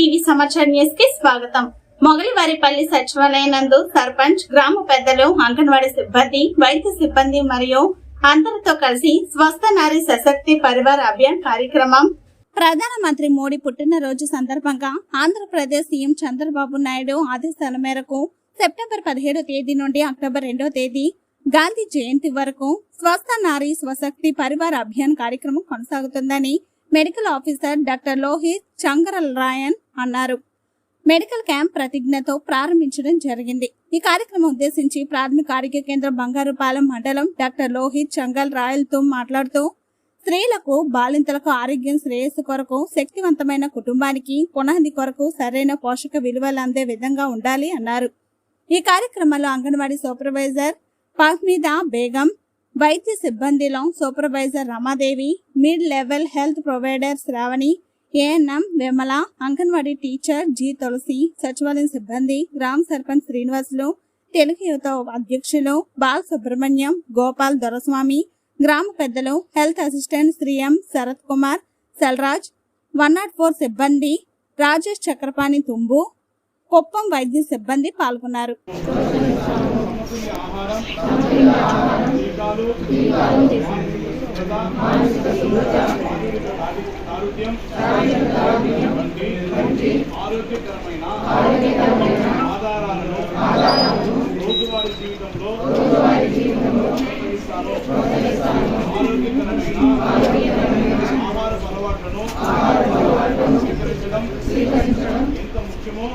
TV సమాచార news కి స్వాగతం. మొగలివారిపల్లి సచివాలయం నందు సర్పంచ్, గ్రామ పెద్దలు, అంగన్వాడీ సిబ్బంది, వైద్య సిబ్బంది మరియు అందరితో కలిసి స్వస్థ నారీ సశక్తి పరివార్ అభియాన్ కార్యక్రమం. ప్రధానమంత్రి మోడీ పుట్టినరోజు సందర్భంగా ఆంధ్రప్రదేశ్ సీఎం చంద్రబాబు నాయుడు ఆదేశాల మేరకు సెప్టెంబర్ 17వ తేదీ నుండి అక్టోబర్ 2వ తేదీ గాంధీ జయంతి వరకు స్వస్థ నారీ స్వశక్తి పరివార్ అభియాన్ కార్యక్రమం కొనసాగుతుందని మెడికల్ ఆఫీసర్ డాక్టర్ లోహిత్ చంగరరాయన్ అన్నారు. మెడికల్ క్యాంప్ ప్రతిజ్ఞతో ప్రారంభించడం జరిగింది. ఈ కార్యక్రమం ఉద్దేశించి ప్రాథమిక ఆరోగ్య కేంద్రం బంగారుపాలెం మండలం డాక్టర్ లోహిత్ చంగరరాయన్తో మాట్లాడుతూ స్త్రీలకు, బాలింతలకు ఆరోగ్యం, శ్రేయస్సు కొరకు, శక్తివంతమైన కుటుంబానికి పునాది కొరకు సరైన పోషక విలువలు అందే విధంగా ఉండాలి అన్నారు. ఈ కార్యక్రమంలో అంగన్వాడీ సూపర్వైజర్ ఫహ్మీదా బేగం, వైద్య సిబ్బందిలో supervisor Ramadevi, mid level health provider Sravani, ANM Vimala, anganwadi teacher G Tulasi, సచివాలయం సిబ్బంది, గ్రామ సర్పంచ్ శ్రీనివాసులు, తెలుగు యువత అధ్యక్షులు బాల సుబ్రహ్మణ్యం, గోపాల్ దొరస్వామి, గ్రామ పెద్దలు, హెల్త్ అసిస్టెంట్ శ్రీ ఎం శరత్ కుమార్, సెల్రాజ్, 104 సిబ్బంది, రాజేష్ చక్రపాణి తుంబు, కుప్పం వైద్య సిబ్బంది పాల్గొన్నారు. రోజువారీ జీవితంలో ఆహార అలవాట్లను స్వీకరించడం ఎంత ముఖ్యమో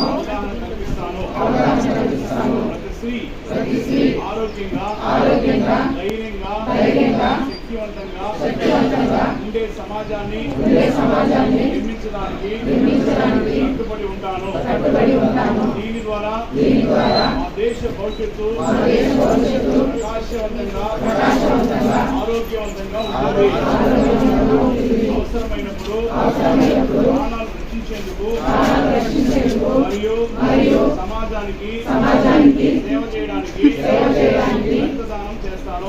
అవగాహన కల్పిస్తాను. ప్రతి స్త్రీ ఆరోగ్యంగా, ధైర్యంగా, శక్తివంతంగా ఉండే సమాజాన్ని నిర్మించడానికి కట్టుబడి ఉంటాను. దీని ద్వారా మా దేశ భవిష్యత్తు ప్రకాశవంతంగా, ఆరోగ్యవంతంగా ఉంటుంది. అవసరమైనప్పుడు ప్రాణాలు రక్షించేందుకు మరియు సమాజానికి సేవ చేయడానికి రక్తదానం చేస్తాను.